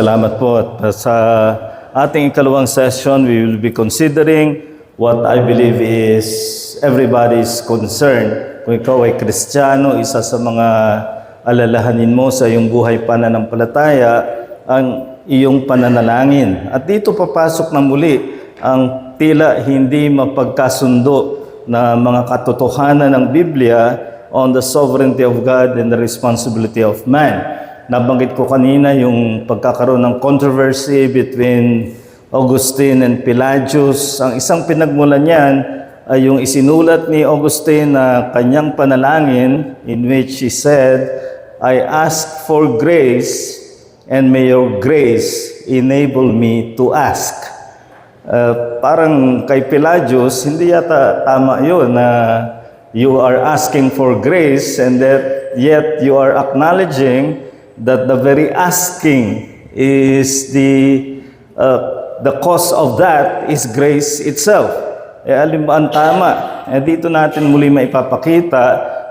Salamat po. At sa ating ikalawang session, we will be considering what I believe is everybody's concern. Kung ikaw ay Kristiyano, isa sa mga alalahanin mo sa iyong buhay pananampalataya, ang iyong pananalangin. At dito papasok na muli ang tila hindi mapagkasundo na mga katotohanan ng Biblia on the sovereignty of God and the responsibility of man. Nabanggit ko kanina yung pagkakaroon ng controversy between Augustine and Pelagius. Ang isang pinagmulan niyan ay yung isinulat ni Augustine na kanyang panalangin in which he said, I ask for grace and may your grace enable me to ask. Parang kay Pelagius, hindi yata tama yun na you are asking for grace and that yet you are acknowledging that the very asking is the cause of that is grace itself. Alin ba ang tama? Dito natin muli maipapakita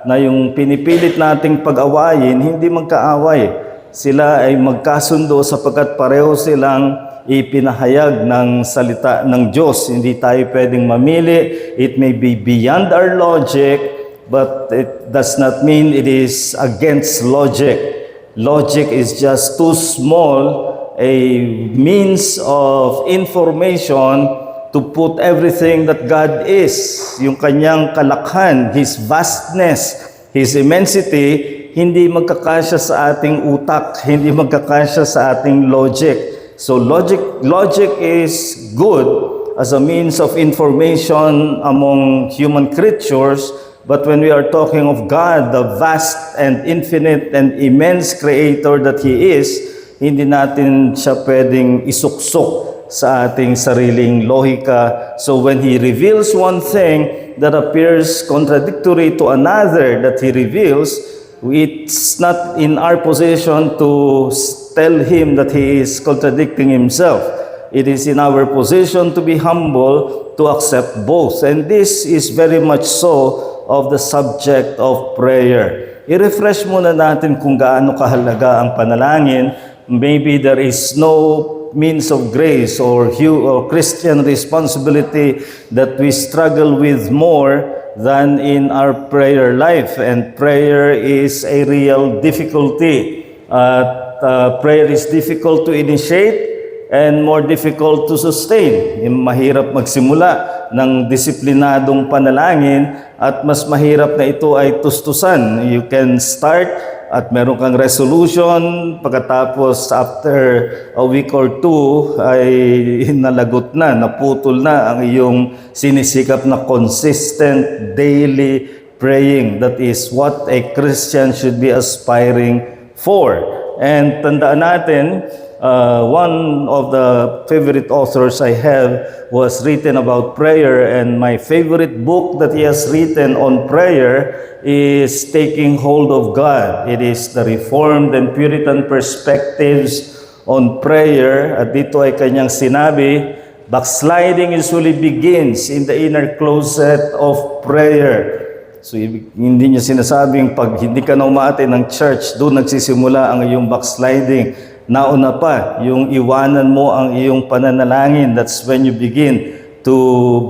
na yung pinipilit nating pag-awayin, hindi magkaaway. Sila ay magkasundo sapagkat pareho silang ipinahayag ng salita ng Diyos. Hindi tayo pwedeng mamili. It may be beyond our logic, but it does not mean it is against logic. Logic is just too small a means of information to put everything that God is, yung kanyang kalakhan, His vastness, His immensity, hindi magkakasya sa ating utak, hindi magkakasya sa ating logic. So logic is good as a means of information among human creatures, but when we are talking of God, the vast and infinite and immense Creator that He is, hindi natin siya pwedeng isuksok sa ating sariling lohika. So when He reveals one thing that appears contradictory to another that He reveals, it's not in our position to tell Him that He is contradicting Himself. It is in our position to be humble, to accept both. And this is very much so of the subject of prayer. I-refresh muna natin kung gaano kahalaga ang panalangin. Maybe there is no means of grace or Christian responsibility that we struggle with more than in our prayer life. And prayer is a real difficulty. Prayer is difficult to initiate and more difficult to sustain. Mahirap magsimula ng disiplinadong panalangin at mas mahirap na ito ay tustusan. You can start at meron kang resolution, pagkatapos after a week or two ay nalagot na, naputol na ang iyong sinisikap na consistent daily praying. That is what a Christian should be aspiring for. And tandaan natin, one of the favorite authors I have was written about prayer, and my favorite book that he has written on prayer is Taking Hold of God. It is the Reformed and Puritan perspectives on prayer. At dito ay kanyang sinabi, backsliding usually begins in the inner closet of prayer. So, hindi niya sinasabing pag hindi ka na umaate ng church, doon nagsisimula ang iyong backsliding. Nauna pa, yung iwanan mo ang iyong pananalangin. That's when you begin to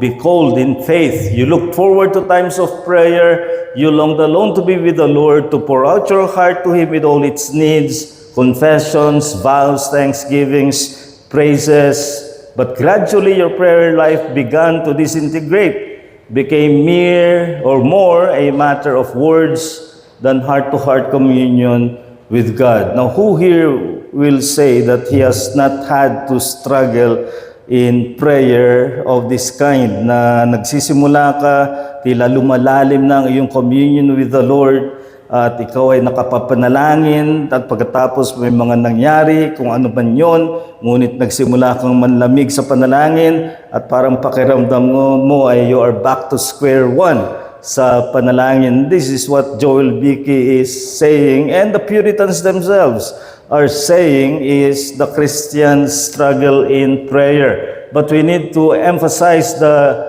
be cold in faith. You look forward to times of prayer. You long alone to be with the Lord, to pour out your heart to Him with all its needs, confessions, vows, thanksgivings, praises. But gradually your prayer life began to disintegrate, became mere or more a matter of words than heart-to-heart communion with God. Now, who here will say that he has not had to struggle in prayer of this kind, na nagsisimula ka, tila lumalalim na ang iyong communion with the Lord, at ikaw ay nakapapanalangin, at pagkatapos may mga nangyari, kung ano man yun, ngunit nagsimula kang manlamig sa panalangin, at parang pakiramdam mo ay you are back to square one sa panalangin. This is what Joel Beeke is saying, and the Puritans themselves are saying, is the Christian struggle in prayer. But we need to emphasize the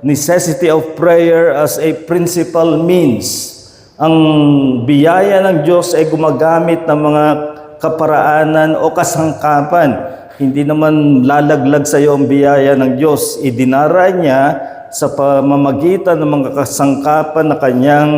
necessity of prayer as a principal means. Ang biyaya ng Diyos ay gumagamit ng mga kaparaanan o kasangkapan. Hindi naman lalaglag sa iyo ang biyaya ng Diyos. Idinara niya sa pamamagitan ng mga kasangkapan na kanyang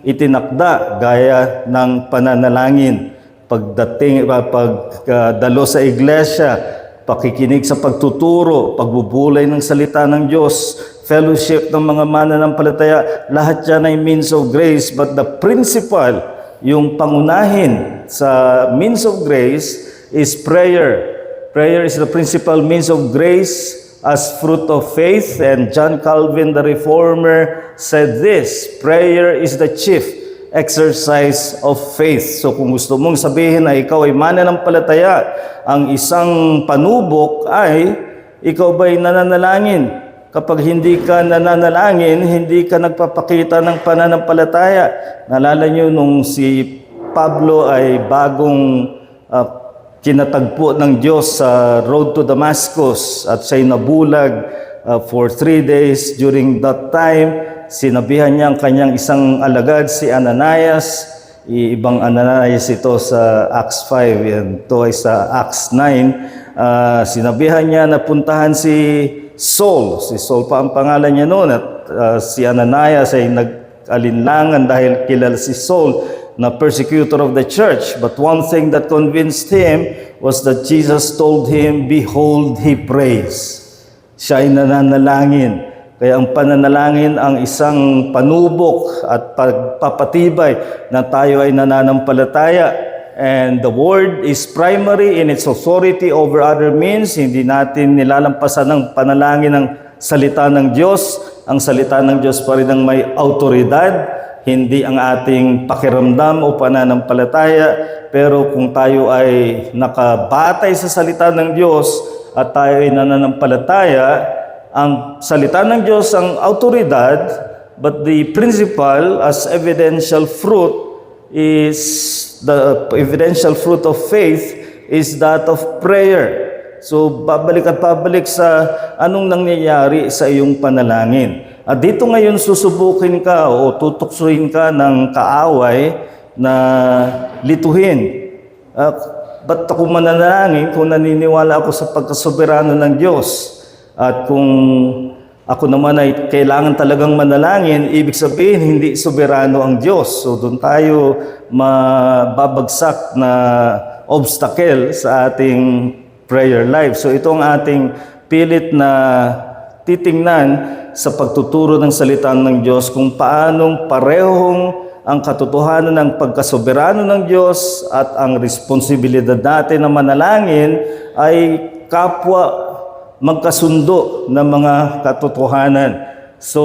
itinakda gaya ng pananalangin, pagdalo sa iglesia, pakikinig sa pagtuturo, pagbubulay ng salita ng Diyos, fellowship ng mga mananampalataya, lahat yan ay means of grace. But the principal, yung pangunahin sa means of grace is prayer. Prayer is the principal means of grace as fruit of faith. And John Calvin, the Reformer, said this: prayer is the chief exercise of faith. So kung gusto mong sabihin na ikaw ay mananampalataya, ang isang panubok ay ikaw ba'y nananalangin? Kapag hindi ka nananalangin, hindi ka nagpapakita ng pananampalataya. Naalala nyo nung si Pablo ay bagong kinatagpo ng Diyos sa road to Damascus at siya'y nabulag for 3 days. During that time, sinabihan niya ang kanyang isang alagad, si Ananias. Ibang Ananias ito sa Acts 5, yan. Ito ay sa Acts 9. Sinabihan niya na puntahan si Saul. Si Saul pa ang pangalan niya noon. At si Ananias ay nag-alinlangan dahil kilala si Saul na persecutor of the church. But one thing that convinced him was that Jesus told him, "Behold, he prays." Siya ay nananalangin. Kaya ang pananalangin ang isang panubok at pagpapatibay na tayo ay nananampalataya. And the word is primary in its authority over other means. Hindi natin nilalampasan ng panalangin ng salita ng Diyos. Ang salita ng Diyos pa rin ang may autoridad, hindi ang ating pakiramdam o pananampalataya. Pero kung tayo ay nakabatay sa salita ng Diyos at tayo ay nananampalataya, ang salita ng Diyos ang autoridad, but the principal as evidential fruit of faith is that of prayer. So babalik at babalik sa anong nangyayari sa iyong panalangin. At dito ngayon susubukin ka o tutuksuhin ka ng kaaway na lituhin. Ba't ako mananalangin kung naniniwala ako sa pagkasoberano ng Diyos? At kung ako naman ay kailangan talagang manalangin, ibig sabihin hindi soberano ang Diyos. So doon tayo mababagsak na obstacle sa ating prayer life. So ito ang ating pilit na titingnan sa pagtuturo ng salita ng Diyos, kung paanong parehong ang katotohanan ng pagkasoberano ng Diyos at ang responsibilidad natin na manalangin ay kapwa magkasundo ng mga katotohanan. So,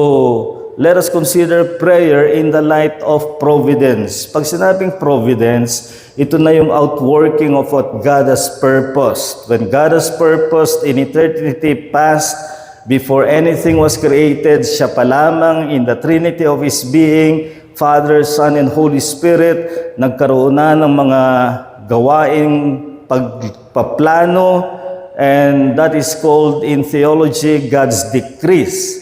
let us consider prayer in the light of providence. Pag sinabing providence, ito na yung outworking of what God has purposed. When God has purposed in eternity past, before anything was created, siya pa lamang in the Trinity of His being, Father, Son, and Holy Spirit, nagkaroon na ng mga gawaing pagpaplano, and that is called in theology God's decrees.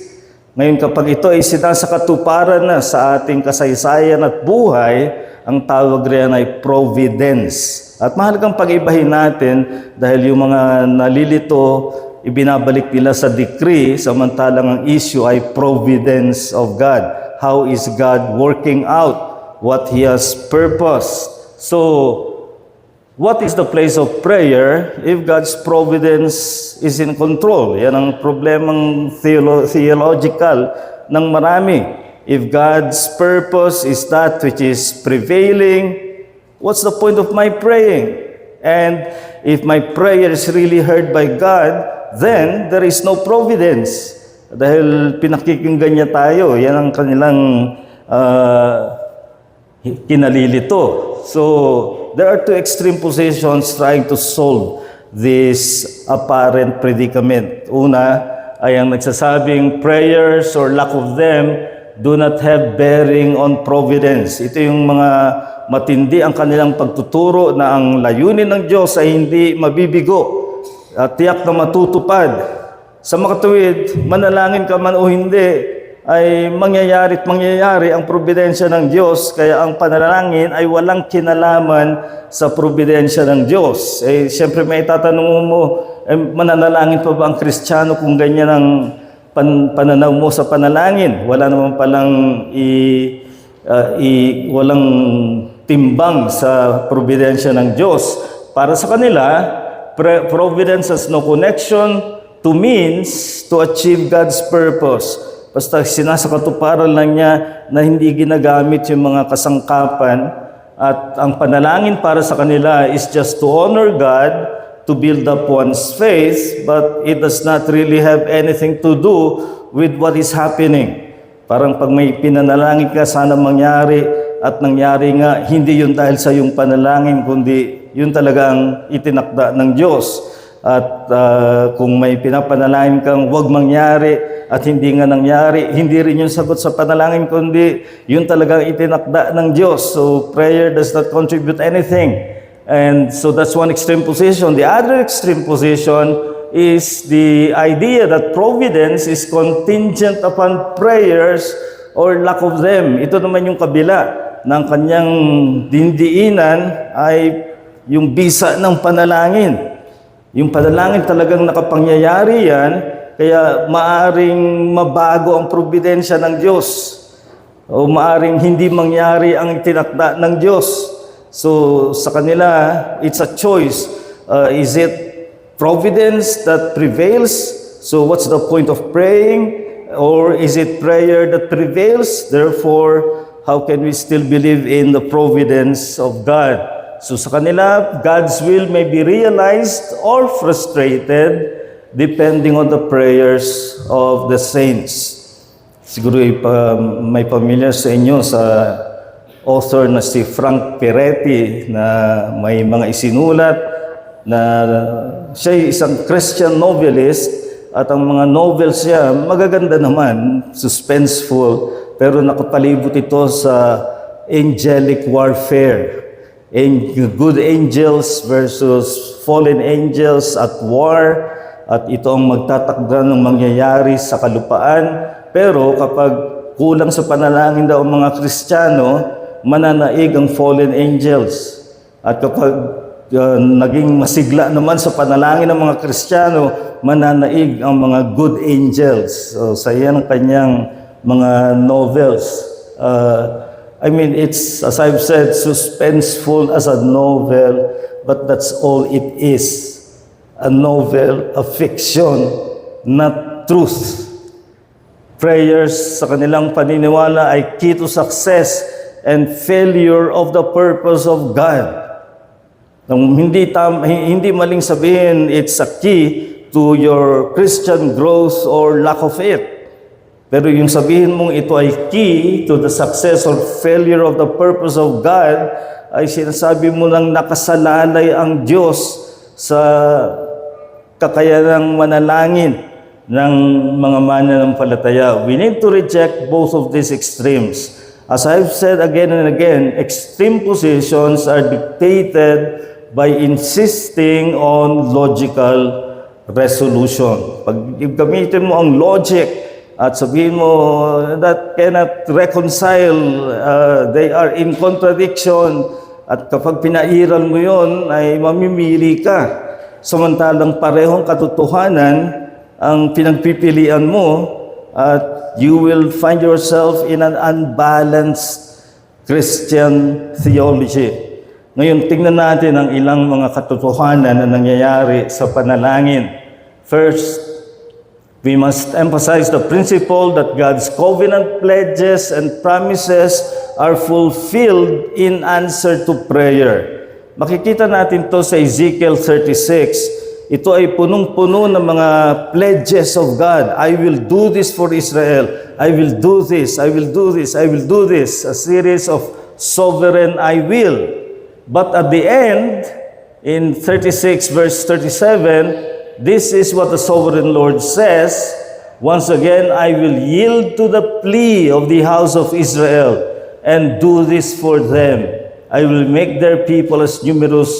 Ngayon kapag ito ay sinasakatuparan na sa ating kasaysayan at buhay, ang tawag riyan ay providence. At mahalagang pag-ibahin natin dahil yung mga nalilito, ibinabalik nila sa decree, samantalang ang issue ay providence of God. How is God working out what He has purposed? So, what is the place of prayer if God's providence is in control? Yan ang problemang theological ng marami. If God's purpose is that which is prevailing, what's the point of my praying? And if my prayer is really heard by God, then there is no providence. Dahil pinakikinggan niya tayo, yan ang kanilang kinalilito. So, there are two extreme positions trying to solve this apparent predicament. Una ay ang nagsasabing prayers or lack of them do not have bearing on providence. Ito yung mga matindi ang kanilang pagtuturo na ang layunin ng Diyos ay hindi mabibigo at tiyak na matutupad. Sa makatuwid, manalangin ka man o hindi, ay mangyayari ang providensya ng Diyos, kaya ang panalangin ay walang kinalaman sa providensya ng Diyos. Siyempre may tatanong mo, mananalangin pa ba ang Kristiyano kung ganyan ang pananaw mo sa panalangin? Wala naman palang walang timbang sa providensya ng Diyos. Para sa kanila, providence has no connection to means to achieve God's purpose. Basta sinasakatuparan lang niya na hindi ginagamit yung mga kasangkapan, at ang panalangin para sa kanila is just to honor God, to build up one's faith, but it does not really have anything to do with what is happening. Parang pag may pinanalangin ka, sana mangyari, at nangyari nga, hindi yun dahil sa iyong panalangin, kundi yun talagang itinakda ng Diyos. At kung may pinapanalangin kang huwag mangyari at hindi nga nangyari, hindi rin yung sagot sa panalangin, kundi yun talagang itinakda ng Diyos. So prayer does not contribute anything. And so that's one extreme position. The other extreme position is the idea that providence is contingent upon prayers or lack of them. Ito naman yung kabila ng kanyang dindiinan ay yung bisa ng panalangin. Yung panalangin talagang nakapangyayari yan, kaya maaring mabago ang providensya ng Diyos o maaring hindi mangyari ang tinakda ng Diyos. So sa kanila, it's a choice. Is it providence that prevails? So what's the point of praying? Or is it prayer that prevails? Therefore, how can we still believe in the providence of God? So sa kanila, God's will may be realized or frustrated depending on the prayers of the saints. Siguro may pamilyar sa inyo sa author na si Frank Peretti na may mga isinulat na siya ay isang Christian novelist, at ang mga novels niya magaganda naman, suspenseful, pero nakapalibot ito sa angelic warfare. Good angels versus fallen angels at war, at ito ang magtatakda ng mangyayari sa kalupaan. Pero kapag kulang sa panalangin daw ang mga Kristiyano, mananaig ang fallen angels. At kapag naging masigla naman sa panalangin ng mga Kristiyano, mananaig ang mga good angels. So sa yan ang kanyang mga novels. I mean, it's, as I've said, suspenseful as a novel, but that's all it is. A novel, a fiction, not truth. Prayers sa kanilang paniniwala ay key to success and failure of the purpose of God. Hindi maling sabihin it's a key to your Christian growth or lack of it. Pero yung sabihin mong ito ay key to the success or failure of the purpose of God, ay sinasabi mo lang nakasalalay ang Diyos sa kakayanang manalangin ng mga mananampalataya. We need to reject both of these extremes. As I've said again and again, extreme positions are dictated by insisting on logical resolution. Pag gamitin mo ang logic, at sabihin mo that cannot reconcile, they are in contradiction, at kapag pinairal mo yon ay mamimili ka. Samantalang parehong katotohanan ang pinagpipilian mo, at you will find yourself in an unbalanced Christian theology. Ngayon, tingnan natin ang ilang mga katotohanan na nangyayari sa panalangin. First, we must emphasize the principle that God's covenant pledges and promises are fulfilled in answer to prayer. Makikita natin to sa Ezekiel 36. Ito ay punong-puno ng mga pledges of God. I will do this for Israel. I will do this. I will do this. I will do this. A series of sovereign I will. But at the end, in 36 verse 37, this is what the sovereign Lord says, once again, I will yield to the plea of the house of Israel and do this for them. I will make their people as numerous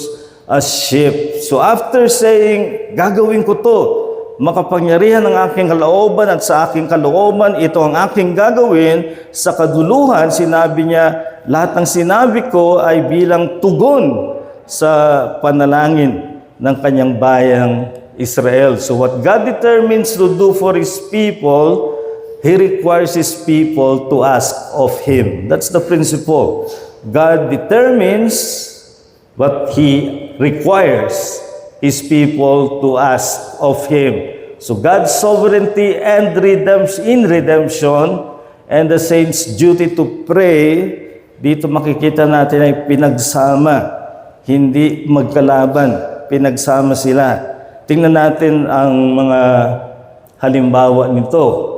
as sheep. So after saying, gagawin ko to, makapangyarihan ng aking kalooban at sa aking kalooban, ito ang aking gagawin. Sa kaduluhan, sinabi niya, lahat ng sinabi ko ay bilang tugon sa panalangin ng kanyang bayang Israel. So what God determines to do for His people, He requires His people to ask of Him. That's the principle. God determines, but He requires His people to ask of Him. So God's sovereignty and redemption and the saints' duty to pray, dito makikita natin ay pinagsama, hindi magkalaban, pinagsama sila. Tingnan natin ang mga halimbawa nito.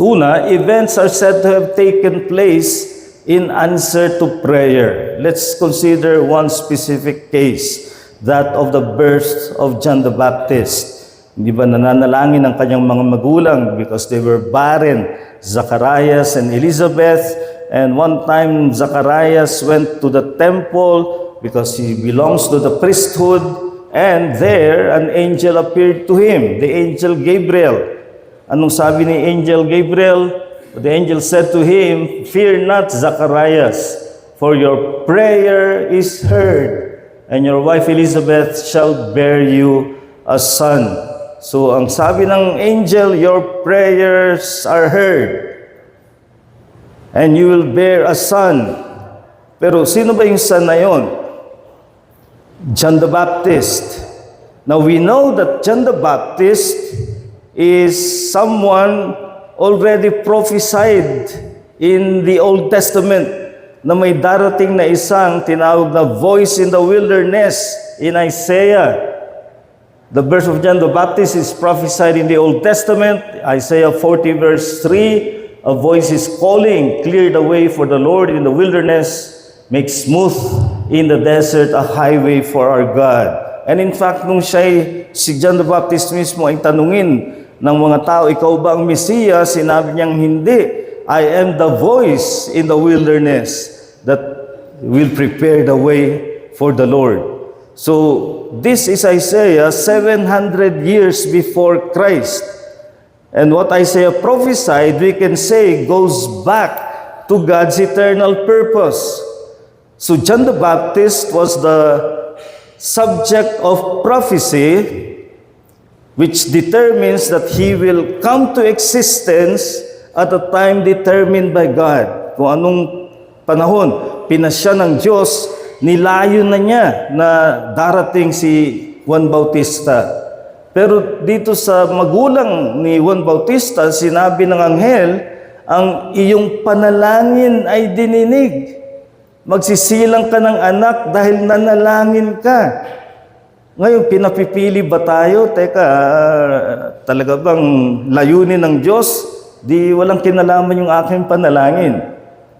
Una, events are said to have taken place in answer to prayer. Let's consider one specific case, that of the birth of John the Baptist. Hindi ba nananalangin ang kanyang mga magulang because they were barren, Zacharias and Elizabeth. And one time, Zacharias went to the temple because he belongs to the priesthood, and there an angel appeared to him, the angel Gabriel. Anong sabi ni angel Gabriel? The angel said to him, "Fear not, Zacharias, for your prayer is heard, and your wife Elizabeth shall bear you a son." So ang sabi ng angel, your prayers are heard, and you will bear a son. Pero sino ba yung son na yon? John the Baptist. Now we know that John the Baptist is someone already prophesied in the Old Testament na may darating na isang tinawag na voice in the wilderness in Isaiah. The birth of John the Baptist is prophesied in the Old Testament, Isaiah 40 verse 3. A voice is calling, "Clear the way for the Lord in the wilderness, make smooth in the desert a highway for our God." And in fact, nung si John the Baptist mismo ay tanungin ng mga tao, ikaw ba ang Mesiya? Sinabi niyang hindi. I am the voice in the wilderness that will prepare the way for the Lord. So this is Isaiah 700 years before Christ. And what Isaiah prophesied, we can say, goes back to God's eternal purpose. So John the Baptist was the subject of prophecy, which determines that he will come to existence at a time determined by God. Kung anong panahon pinasya ng Diyos, nilayo na niya na darating si Juan Bautista. Pero dito sa magulang ni Juan Bautista, sinabi ng anghel, ang iyong panalangin ay dininig. Magsisilang ka ng anak dahil nanalangin ka. Ngayon, pinapipili ba tayo? Teka, talaga bang layunin ng Diyos? Di walang kinalaman yung aking panalangin.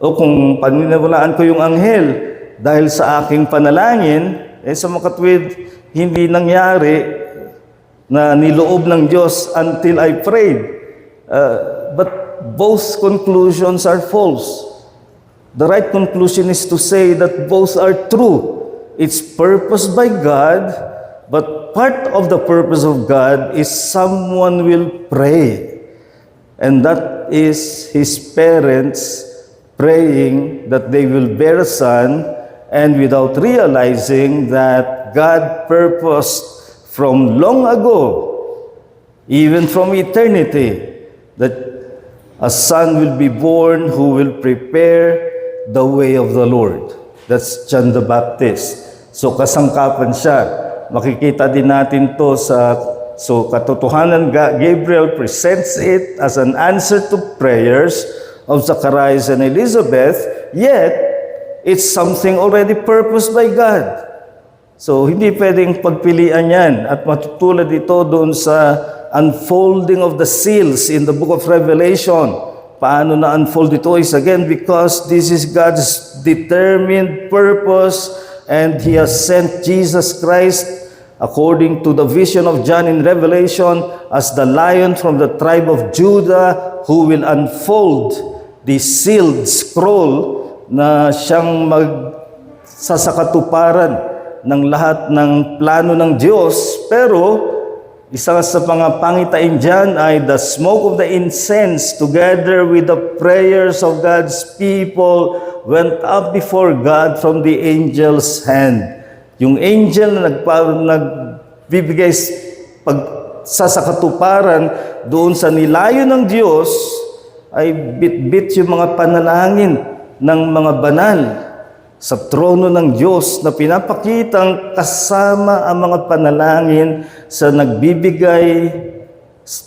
O kung paniniwalaan ko yung anghel, dahil sa aking panalangin, sa makatwid, hindi nangyari na niloob ng Diyos until I prayed. But both conclusions are false. The right conclusion is to say that both are true. It's purposed by God, but part of the purpose of God is someone will pray. And that is his parents praying that they will bear a son, and without realizing that God purposed from long ago, even from eternity, that a son will be born who will prepare the way of the Lord. That's John the Baptist. So kasangkapan siya. Makikita din natin to so katotohanan, Gabriel presents it as an answer to prayers of Zacharias and Elizabeth, yet it's something already purposed by God. So hindi pwedeng pagpilian yan, at matutulad ito doon sa unfolding of the seals in the book of Revelation. Paano na-unfold ito is again because this is God's determined purpose, and He has sent Jesus Christ according to the vision of John in Revelation as the Lion from the tribe of Judah who will unfold the sealed scroll na siyang magsasakatuparan ng lahat ng plano ng Diyos. Pero Isa sa mga pangitain dyan ay the smoke of the incense together with the prayers of God's people went up before God from the angel's hand. Yung angel na nagbibigay pagsasakatuparan doon sa nilayo ng Diyos ay bit-bit yung mga panalangin ng mga banal sa trono ng Diyos na pinapakitang kasama ang mga panalangin sa nagbibigay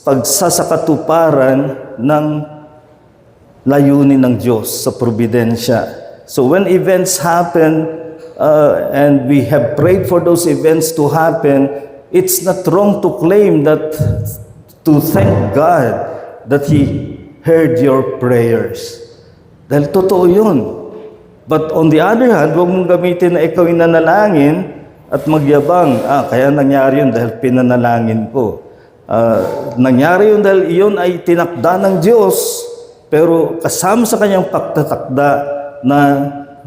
pagsasakatuparan ng layunin ng Diyos sa providensya. So when events happen and we have prayed for those events to happen, it's not wrong to claim that, to thank God that He heard your prayers. Dahil totoo yun. But on the other hand, huwag mong gamitin na ikaw yung nanalangin at magyabang, kaya nangyari yun dahil pinanalangin ko. Nangyari yun dahil iyon ay tinakda ng Diyos, pero kasama sa kanyang pagtatakda na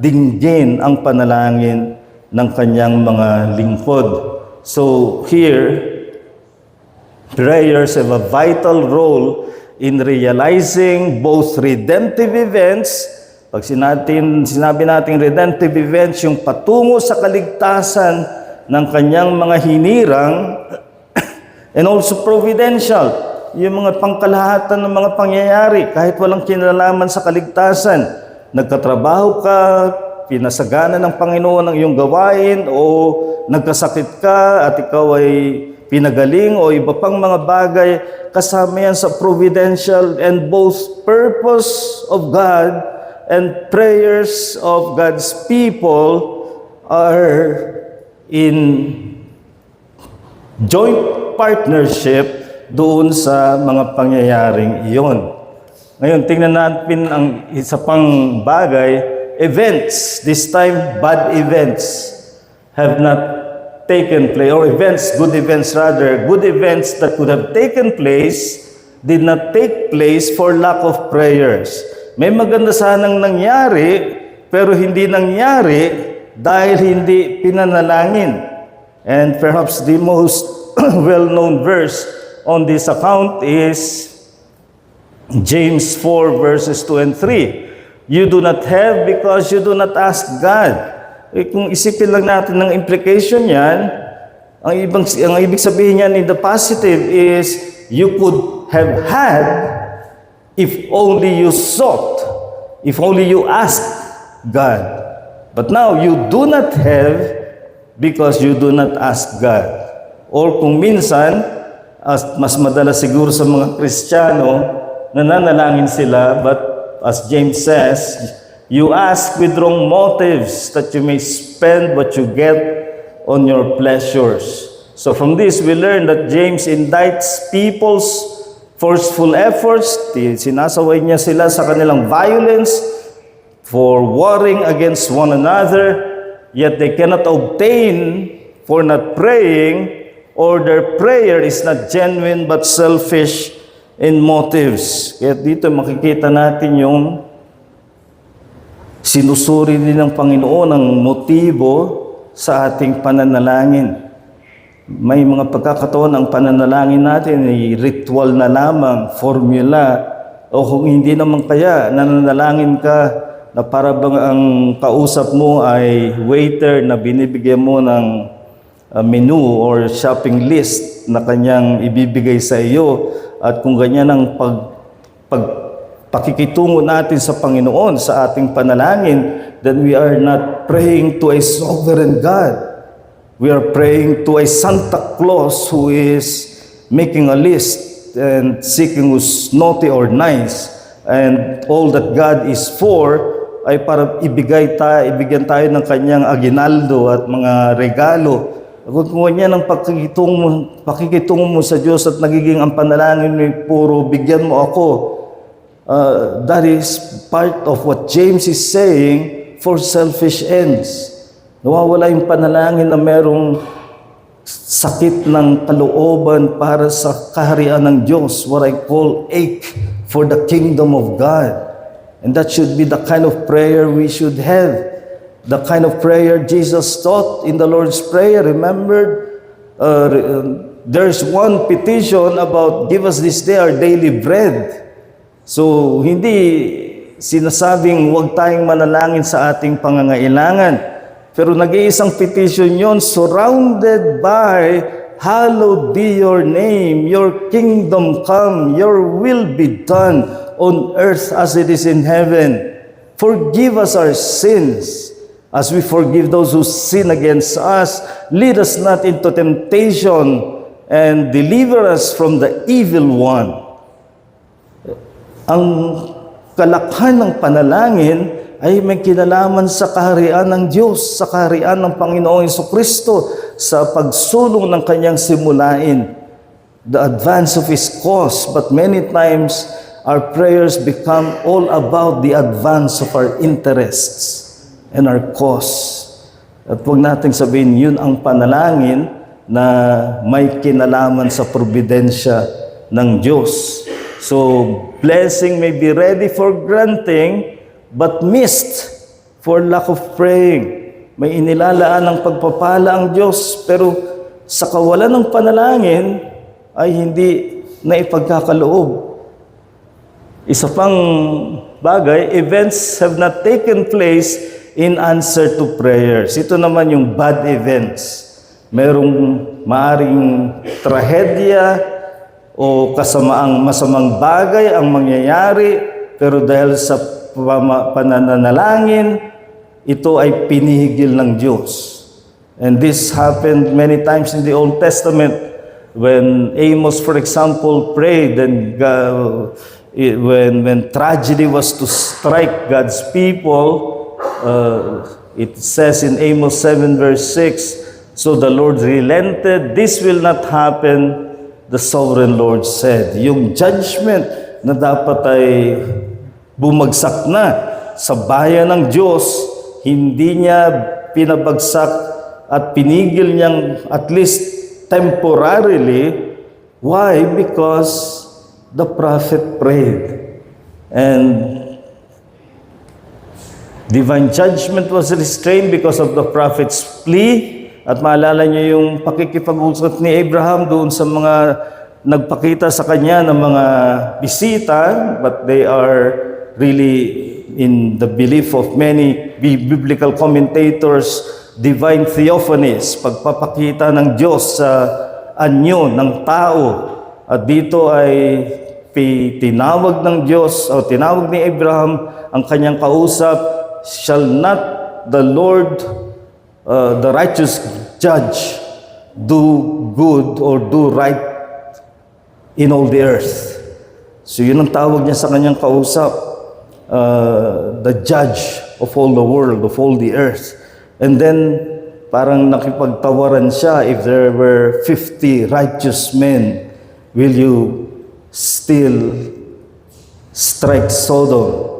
dinggin ang panalangin ng kanyang mga lingkod. So here, prayers have a vital role in realizing both redemptive events. Pag sinabi natin redemptive events, yung patungo sa kaligtasan ng kanyang mga hinirang, and also providential, yung mga pangkalahatan ng mga pangyayari, kahit walang kinalaman sa kaligtasan. Nagkatrabaho ka, pinasagana ng Panginoon ang iyong gawain, o nagkasakit ka at ikaw ay pinagaling, o iba pang mga bagay, kasama yan sa providential, and both purpose of God and prayers of God's people are in joint partnership doon sa mga pangyayaring iyon. Ngayon, tingnan natin ang isa pang bagay, events. This time, bad events have not taken place, or events, good events rather, good events that could have taken place did not take place for lack of prayers. May maganda sanang nangyari, pero hindi nangyari dahil hindi pinanalangin. And perhaps the most well-known verse on this account is James 4 verses 2 and 3. You do not have because you do not ask God. Kung isipin lang natin ng implication yan, ang ibig sabihin yan in the positive is you could have had if only you sought, if only you asked God. But now, you do not have because you do not ask God. Or kung minsan, mas madalas siguro sa mga Kristiyano, nananalangin sila, but as James says, you ask with wrong motives that you may spend what you get on your pleasures. So from this, we learn that James indicts people's forceful efforts, sinasaway niya sila sa kanilang violence for warring against one another, yet they cannot obtain for not praying, or their prayer is not genuine but selfish in motives. Kaya dito makikita natin yung sinusuri din ng Panginoon ang motibo sa ating pananalangin. May mga pagkakataon ang pananalangin natin ay ritual na lamang, formula, o kung hindi naman kaya, nananalangin ka na para bang ang kausap mo ay waiter na binibigyan mo ng menu or shopping list na kanyang ibibigay sa iyo. At kung ganyan ang pakikitungo natin sa Panginoon sa ating panalangin, then we are not praying to a sovereign God. We are praying to a Santa Claus who is making a list and seeking who's naughty or nice. And all that God is for ay para ibigyan tayo ng kanyang aginaldo at mga regalo. Kung ganyan ang pakikitungo mo sa Diyos at nagiging ang panalangin mo puro bigyan mo ako, that is part of what James is saying, for selfish ends. Nawawala yung panalangin na merong sakit ng kalooban para sa kaharian ng Diyos, what I call ache for the kingdom of God. And that should be the kind of prayer we should have. The kind of prayer Jesus taught in the Lord's Prayer. Remember, there's one petition about give us this day our daily bread. So, hindi sinasabing huwag tayong manalangin sa ating pangangailangan. Pero nag-iisang petition yon, surrounded by, hallowed be your name, your kingdom come, your will be done on earth as it is in heaven. Forgive us our sins as we forgive those who sin against us. Lead us not into temptation and deliver us from the evil one. Ang kalakhan ng panalangin ay may kinalaman sa kaharian ng Diyos, sa kaharian ng Panginoong Jesucristo, sa pagsulong ng kanyang simulain, the advance of His cause. But many times, our prayers become all about the advance of our interests and our cause. At huwag nating sabihin, yun ang panalangin na may kinalaman sa providensya ng Diyos. So, blessing may be ready for granting, but missed for lack of praying. May inilalaan ng pagpapala ang Diyos, pero sa kawalan ng panalangin ay hindi na ipagkakaloob. Isa pang bagay, events have not taken place in answer to prayers. Ito naman yung bad events. Merong maaring trahedya o masamang bagay ang mangyayari, pero dahil sa pananalangin, ito ay pinihigil ng Diyos. And this happened many times in the Old Testament. When Amos, for example, prayed, and when tragedy was to strike God's people, it says in Amos 7 verse 6, so the Lord relented, this will not happen, the sovereign Lord said. Yung judgment na dapat ay bumagsak na sa bayan ng Diyos, hindi niya pinabagsak at pinigil niyang at least temporarily. Why? Because the prophet prayed. And divine judgment was restrained because of the prophet's plea. At maalala niyo yung pakikipag-usap ni Abraham doon sa mga nagpakita sa kanya ng mga bisita, but they are really, in the belief of many biblical commentators, divine theophanies, pagpapakita ng Diyos sa anyo ng tao. At dito ay tinawag ng Diyos, o tinawag ni Abraham ang kanyang kausap, shall not the Lord, the righteous judge, do good or do right in all the earth. So yun ang tawag niya sa kanyang kausap, the judge of all the world, of all the earth. And then parang nakipagtawaran siya, if there were 50 righteous men, will you still strike Sodom?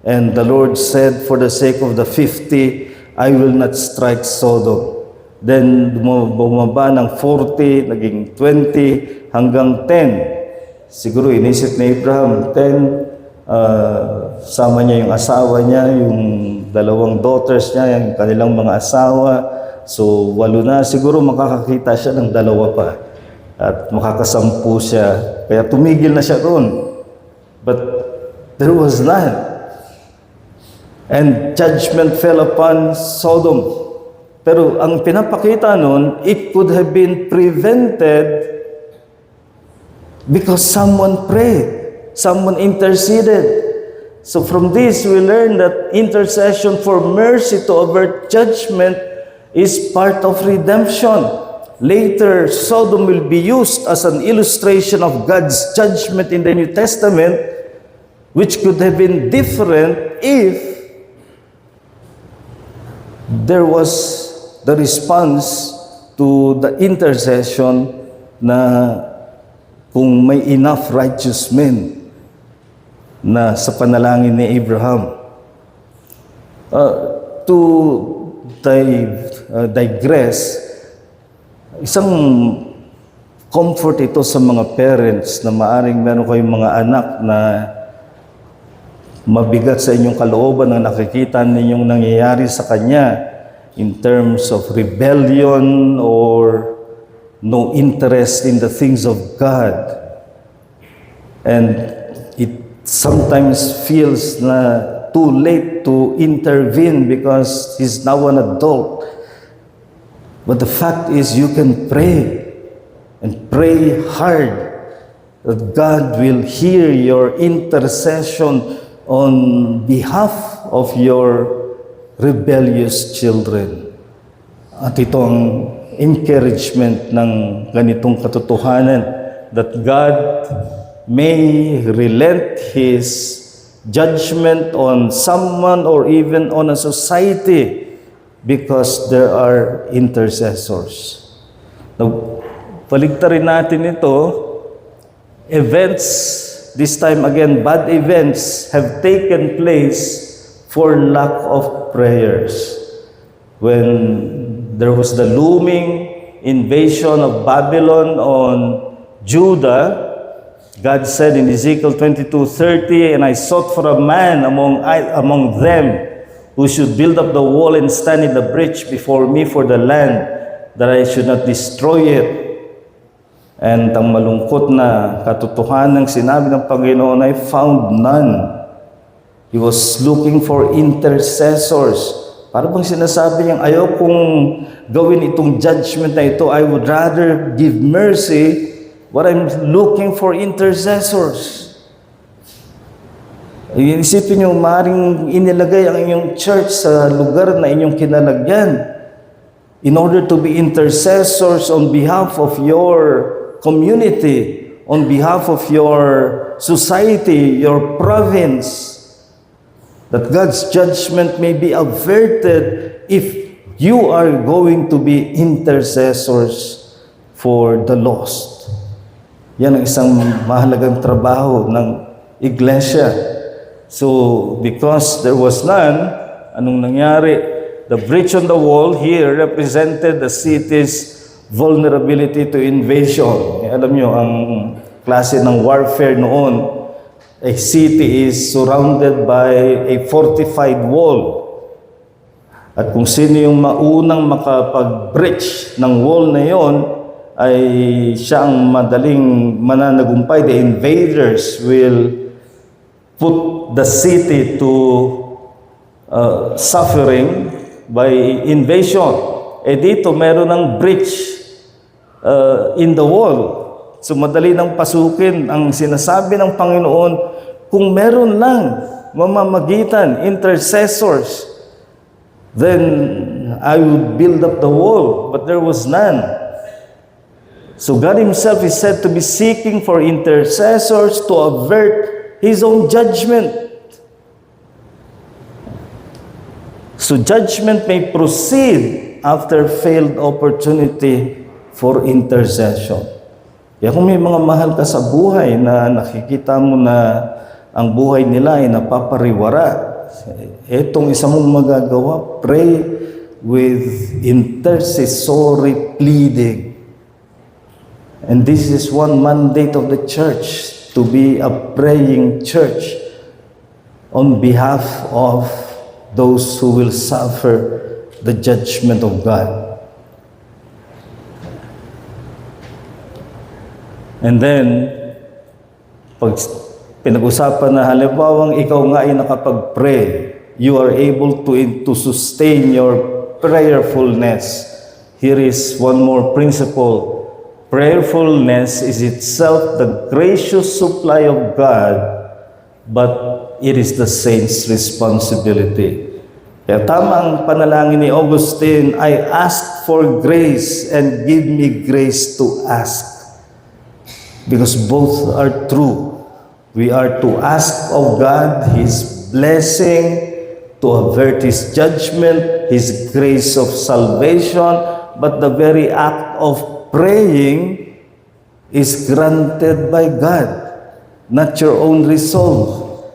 And the Lord said, for the sake of the 50, I will not strike Sodom. Then bumaba ng 40, naging 20, hanggang 10. Siguro inisip ni Abraham, 10, sama niya yung asawa niya, yung dalawang daughters niya, yung kanilang mga asawa. So 8 na, siguro makakakita siya ng 2 pa. At makakasampu siya. Kaya tumigil na siya roon. But there was none. And judgment fell upon Sodom. Pero ang pinapakita nun, it could have been prevented because someone prayed. Someone interceded. So from this, we learn that intercession for mercy to avert judgment is part of redemption. Later, Sodom will be used as an illustration of God's judgment in the New Testament, which could have been different if there was the response to the intercession na kung may enough righteous men na sa panalangin ni Abraham. To digress, isang comfort ito sa mga parents na maaring meron kayong mga anak na mabigat sa inyong kalooban na nakikita ninyong nangyayari sa kanya in terms of rebellion or no interest in the things of God. And it sometimes feels na too late to intervene because he's now an adult. But the fact is, you can pray and pray hard that God will hear your intercession on behalf of your rebellious children. At ito ang encouragement ng ganitong katotohanan, that God may relent His judgment on someone or even on a society because there are intercessors. Now, paligtarin natin ito, events, this time again, bad events have taken place for lack of prayers. When there was the looming invasion of Babylon on Judah, God said in Ezekiel 22:30, "And I sought for a man among them who should build up the wall and stand in the breach before me for the land, that I should not destroy it." And ang malungkot na katotohanan ng sinabi ng Panginoon, I found none. He was looking for intercessors. Para bang sinasabi niyang, ayaw kong gawin itong judgment na ito. I would rather give mercy, but I'm looking for intercessors. Isipin niyo, maaaring inilagay ang inyong church sa lugar na inyong kinalagyan in order to be intercessors on behalf of your community, on behalf of your society, your province, that God's judgment may be averted if you are going to be intercessors for the lost. Yan ang isang mahalagang trabaho ng iglesia. So, because there was none, anong nangyari? The breach on the wall here represented the city's vulnerability to invasion. Alam nyo, ang klase ng warfare noon, a city is surrounded by a fortified wall. At kung sino yung maunang makapag-breach ng wall na yon, ay siya ang madaling mananagumpay. The invaders will put the city to suffering by invasion. Dito meron ng breach in the wall. So madali nang pasukin. Ang sinasabi ng Panginoon, kung meron lang mamamagitan, intercessors, then I would build up the wall. But there was none. So God Himself is said to be seeking for intercessors to avert His own judgment. So judgment may proceed after failed opportunity for intercession. Kaya kung may mga mahal ka sa buhay na nakikita mo na ang buhay nila ay napapariwara, etong isa mong magagawa, pray with intercessory pleading. And this is one mandate of the church, to be a praying church on behalf of those who will suffer the judgment of God. And then, pag pinag-usapan na halimbawang ikaw nga ay nakapag-pray, you are able to sustain your prayerfulness. Here is one more principle. Prayerfulness is itself the gracious supply of God, but it is the saint's responsibility. Kaya tama ang panalangin ni Augustine, I ask for grace and give me grace to ask. Because both are true. We are to ask of God His blessing, to avert His judgment, His grace of salvation, but the very act of praying is granted by God, not your own resolve.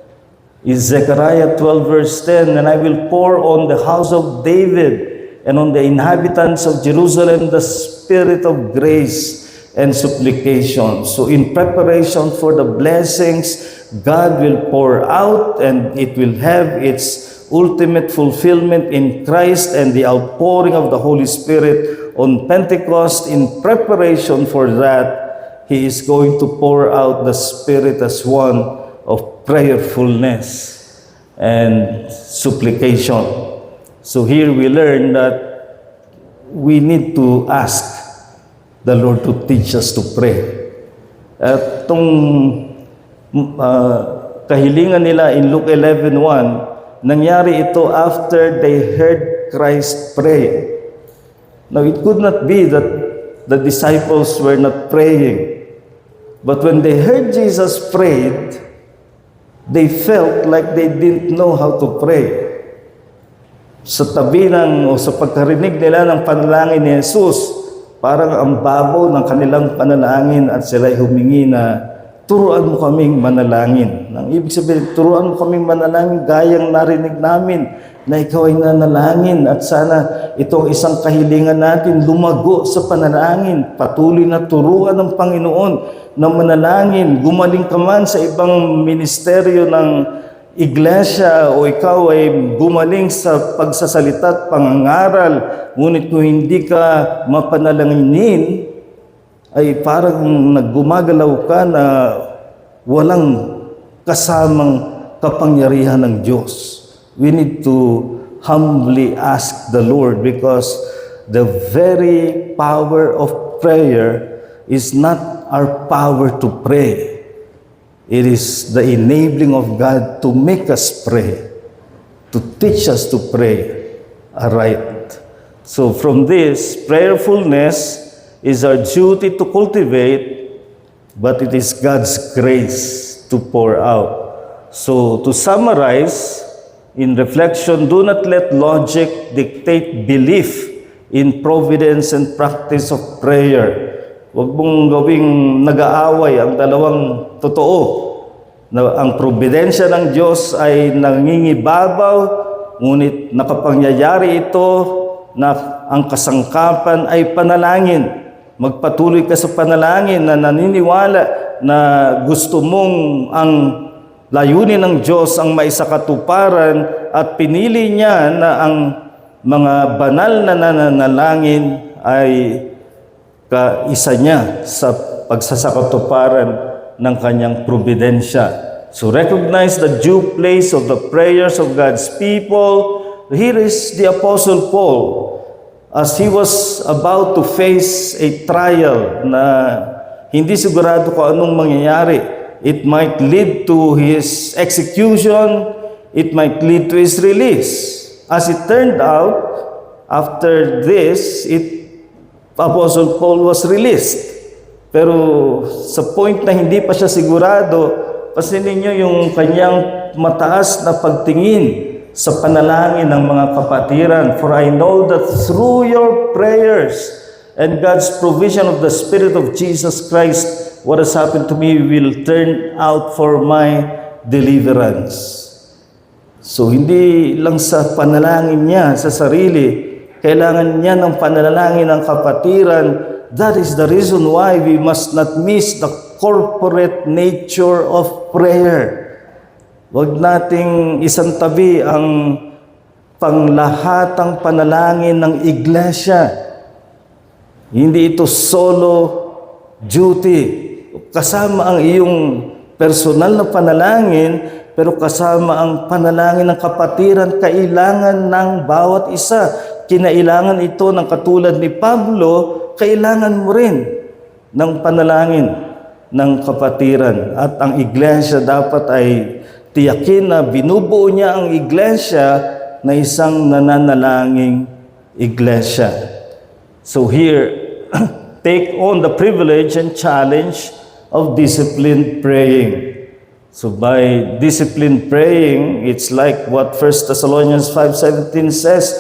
In Zechariah 12 verse 10, "And I will pour on the house of David and on the inhabitants of Jerusalem the spirit of grace and supplication." So in preparation for the blessings God will pour out, and it will have its ultimate fulfillment in Christ and the outpouring of the Holy Spirit on Pentecost, in preparation for that, He is going to pour out the Spirit as one of prayerfulness and supplication. So here we learn that we need to ask the Lord to teach us to pray. At itong kahilingan nila in Luke 11:1, nangyari ito after they heard Christ pray. Now, it could not be that the disciples were not praying. But when they heard Jesus prayed, they felt like they didn't know how to pray. Sa tabi o sa pagkarinig nila ng panalangin ni Jesus, parang ang babaw ng kanilang panalangin at sila'y humingi na, turuan mo kaming manalangin. Ang ibig sabihin, turuan mo kaming manalangin gayang narinig namin na ikaw ay nanalangin at sana itong isang kahilingan natin lumago sa panalangin. Patuloy na turuan ng Panginoon na manalangin. Gumaling ka man sa ibang ministeryo ng iglesia o ikaw ay gumaling sa pagsasalita at pangangaral, ngunit kung hindi ka mapanalanginin, ay parang naggumagalaw ka na walang kasamang kapangyarihan ng Diyos. We need to humbly ask the Lord because the very power of prayer is not our power to pray. It is the enabling of God to make us pray, to teach us to pray aright. So from this, prayerfulness is our duty to cultivate, but it is God's grace to pour out. So to summarize, in reflection, do not let logic dictate belief in providence and practice of prayer. Huwag mong gawing nag-aaway ang dalawang totoo. Na ang probidensya ng Diyos ay nangingibabaw, ngunit nakapangyayari ito na ang kasangkapan ay panalangin. Magpatuloy ka sa panalangin na naniniwala na gusto mong ang layunin ng Diyos ang maisakatuparan at pinili niya na ang mga banal na nananalangin ay kaisa niya sa pagsasakatuparan ng kanyang probidensya. So recognize the due place of the prayers of God's people. Here is the Apostle Paul as he was about to face a trial na hindi sigurado kung anong mangyayari. It might lead to his execution, it might lead to his release. As it turned out, after this, Apostle Paul was released. Pero sa point na hindi pa siya sigurado, pansinin niyo yung kanyang mataas na pagtingin sa panalangin ng mga kapatiran. For I know that through your prayers and God's provision of the Spirit of Jesus Christ, what has happened to me will turn out for my deliverance. So hindi lang sa panalangin niya sa sarili, kailangan niya ng panalangin ng kapatiran. That is the reason why we must not miss the corporate nature of prayer. Huwag nating isantabi ang panglahatang panalangin ng iglesia. Hindi ito solo duty. Kasama ang iyong personal na panalangin, pero kasama ang panalangin ng kapatiran, kailangan ng bawat isa. Kinailangan ito ng katulad ni Pablo, kailangan mo rin ng panalangin ng kapatiran. At ang iglesia dapat ay tiyakin na binubuo niya ang iglesia na isang nananalangin iglesia. So here, take on the privilege and challenge of disciplined praying. So by disciplined praying, it's like what 1 Thessalonians 5:17 says,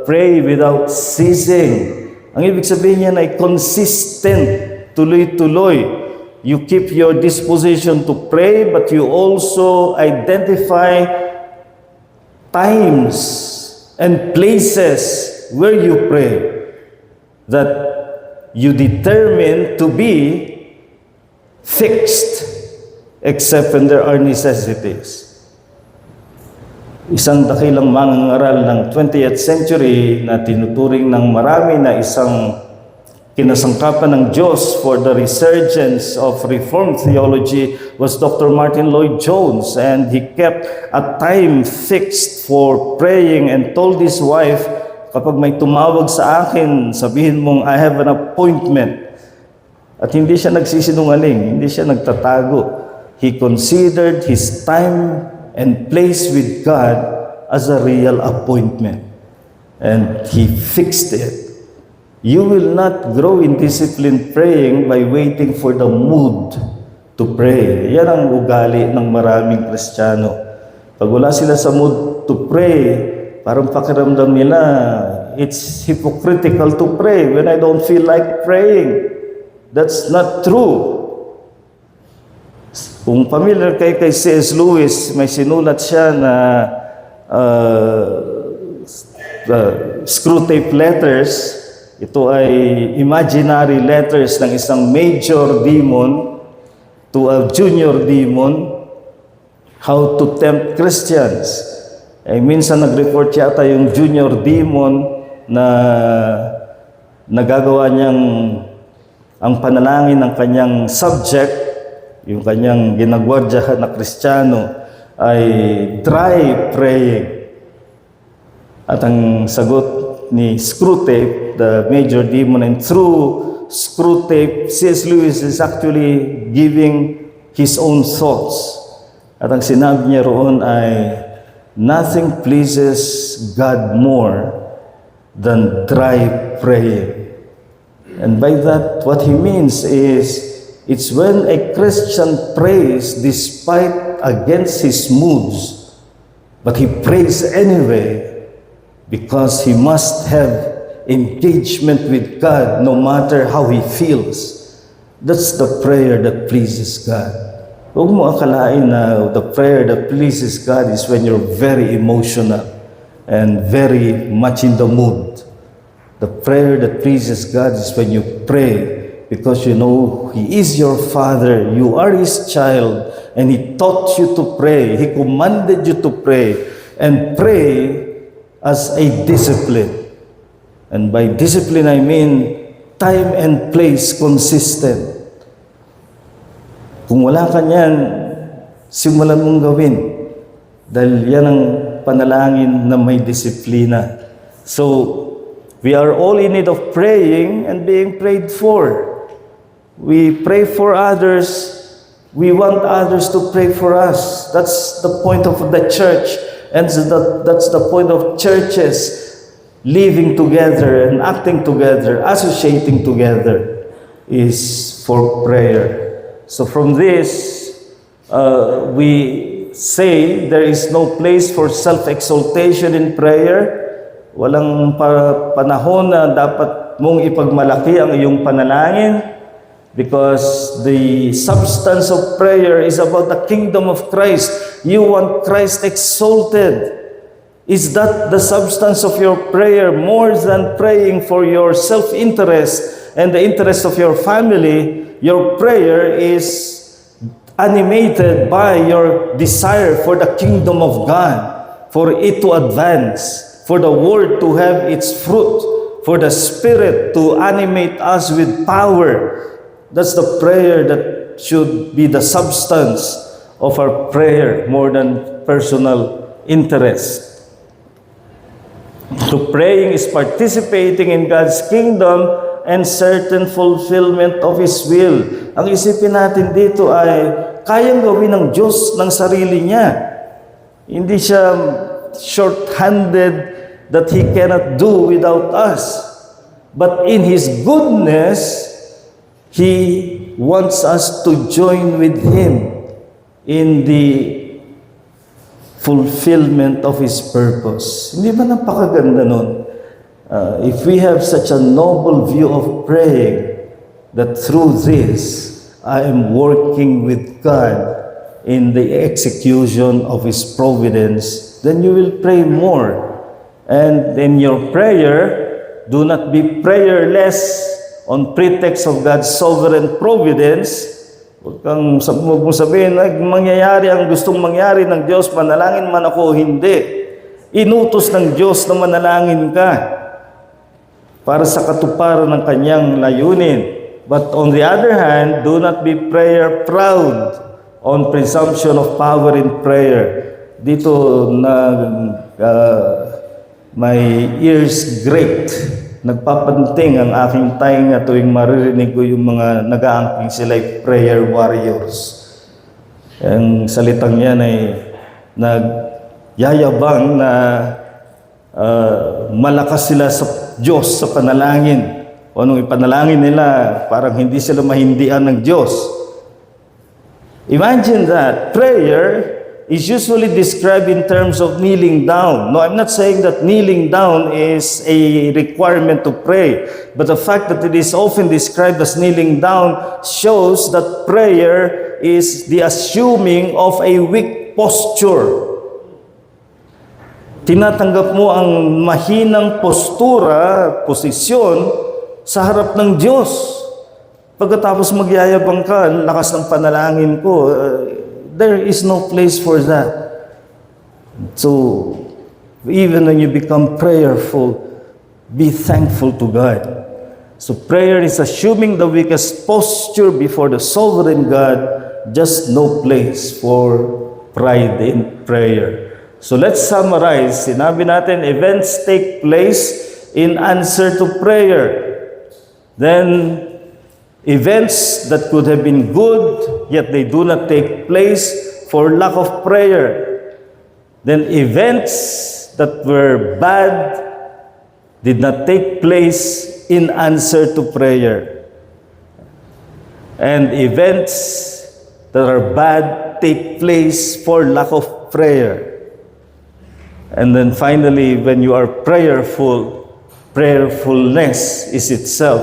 pray without ceasing. Ang ibig sabihin niyan ay consistent, tuloy-tuloy. You keep your disposition to pray, but you also identify times and places where you pray that you determine to be fixed except when there are necessities. Isang dakilang mangangaral ng 20th century na tinuturing ng marami na isang kinasangkapan ng Diyos for the resurgence of Reformed theology was Dr. Martin Lloyd-Jones, and he kept a time fixed for praying and told his wife, kapag may tumawag sa akin, sabihin mong, I have an appointment. At hindi siya nagsisinungaling, hindi siya nagtatago. He considered his time and place with God as a real appointment. And he fixed it. You will not grow in disciplined praying by waiting for the mood to pray. Yan ang ugali ng maraming Kristiyano. Pag wala sila sa mood to pray, parang pakiramdam nila, it's hypocritical to pray when I don't feel like praying. That's not true. Kung familiar kay C.S. Lewis, may sinulat siya na Screwtape Letters. Ito ay imaginary letters ng isang major demon to a junior demon, how to tempt Christians. Minsan nag-report yata yung junior demon na nagagawa niyang ang panalangin ng kanyang subject, yung kanyang ginagwardyahan na Kristiyano, ay dry praying. At ang sagot ni Screwtape, the major demon, and through Screwtape, C.S. Lewis is actually giving his own thoughts. At ang sinabi niya roon ay, nothing pleases God more than dry praying. And by that, what he means is, it's when a Christian prays despite against his moods, but he prays anyway because he must have engagement with God no matter how he feels. That's the prayer that pleases God. Huwag mo akalain na the prayer that pleases God is when you're very emotional and very much in the mood. The prayer that pleases God is when you pray because you know He is your Father, you are His child, and He taught you to pray. He commanded you to pray, and pray as a discipline. And by discipline, I mean time and place consistent. Kung wala ka niyan, simulan mong gawin. Dahil yan ang panalangin na may disiplina. So, we are all in need of praying and being prayed for. We pray for others. We want others to pray for us. That's the point of the church. And that's the point of churches living together and acting together, associating together, is for prayer. So from this, we say there is no place for self-exaltation in prayer. Walang panahon na dapat mong ipagmalaki ang iyong panalangin, because the substance of prayer is about the kingdom of Christ. You want Christ exalted. Is that the substance of your prayer, more than praying for your self-interest and the interest of your family? Your prayer is animated by your desire for the kingdom of God, for it to advance, for the word to have its fruit, for the Spirit to animate us with power. That's the prayer that should be the substance of our prayer, more than personal interest. So praying is participating in God's kingdom and certain fulfillment of His will. Ang isipin natin dito ay kayang gawin ng Diyos ng sarili niya. Hindi siya short-handed that He cannot do without us. But in His goodness, He wants us to join with Him in the fulfillment of His purpose. Hindi ba napakaganda nun? If we have such a noble view of praying, that through this, I am working with God in the execution of His providence, then you will pray more. And in your prayer, do not be prayerless on pretext of God's sovereign providence. Huwag mong sabihin, ay, mangyayari ang gustong mangyari ng Diyos, manalangin man ako o hindi. Inutos ng Diyos na manalangin ka para sa katuparan ng kanyang layunin. But on the other hand, do not be prayer proud on presumption of power in prayer. Dito may ears great. Nagpapanting ang aking tainga tuwing maririnig ko yung mga nag-aangking sila'y prayer warriors. Ang salitang yan ay nagyayabang na malakas sila sa Diyos sa panalangin. O anong ipanalangin nila, parang hindi sila mahindian ng Diyos. Imagine that prayer is usually described in terms of kneeling down. No, I'm not saying that kneeling down is a requirement to pray, but the fact that it is often described as kneeling down shows that prayer is the assuming of a weak posture. Tinatanggap mo ang mahinang postura, posisyon sa harap ng Diyos. Pagkatapos magyayabang ka, lakas ng panalangin ko, there is no place for that. So, even when you become prayerful, be thankful to God. So, prayer is assuming the weakest posture before the sovereign God, just no place for pride in prayer. So, let's summarize. Sinabi natin, events take place in answer to prayer. Then, events that could have been good, yet they do not take place for lack of prayer. Then events that were bad did not take place in answer to prayer. And events that are bad take place for lack of prayer. And then finally, when you are prayerful, prayerfulness is itself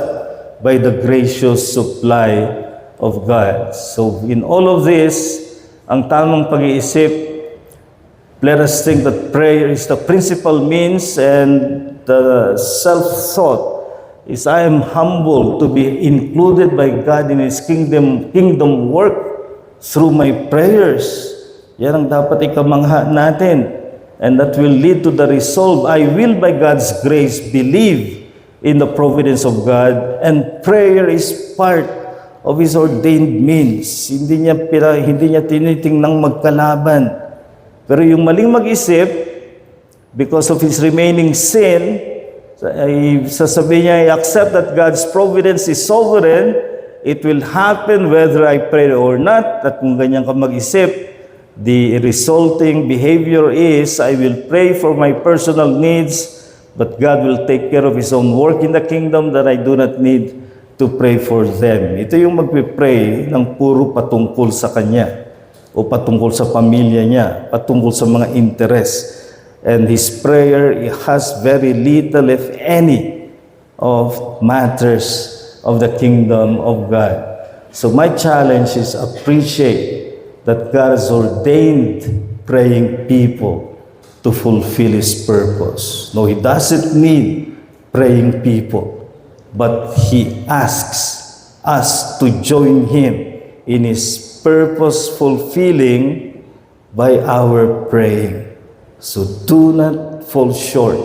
by the gracious supply of God. So in all of this, ang tamang pag-iisip, let us think that prayer is the principal means, and the self-thought is I am humbled to be included by God in His kingdom work through my prayers. Yan ang dapat ikamangha natin. And that will lead to the resolve, I will by God's grace believe in the providence of God, and prayer is part of His ordained means. Hindi niya tinitingnang magkalaban. Pero yung maling mag-isip, because of his remaining sin, ay sasabihin niya, I accept that God's providence is sovereign, it will happen whether I pray or not. At kung ganyan ka mag-isip, the resulting behavior is, I will pray for my personal needs, but God will take care of His own work in the kingdom that I do not need to pray for them. Ito yung magpipray ng puro patungkol sa Kanya o patungkol sa pamilya niya, patungkol sa mga interest. And his prayer has very little, if any, of matters of the kingdom of God. So my challenge is appreciate that God has ordained praying people to fulfill His purpose. No, He doesn't need praying people, but He asks us to join Him in His purpose fulfilling by our praying. So do not fall short.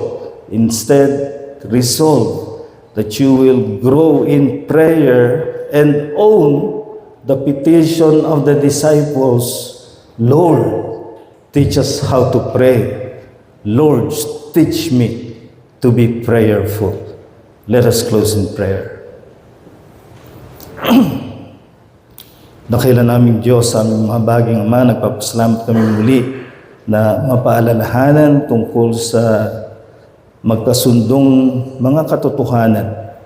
Instead, resolve that you will grow in prayer and own the petition of the disciples, Lord, teach us how to pray. Lord, teach me to be prayerful. Let us close in prayer. Dakila naming Diyos, aming mga baging Ama, nagpapasalamat kami muli na mapaalalahanan tungkol sa magkasundong mga katotohanan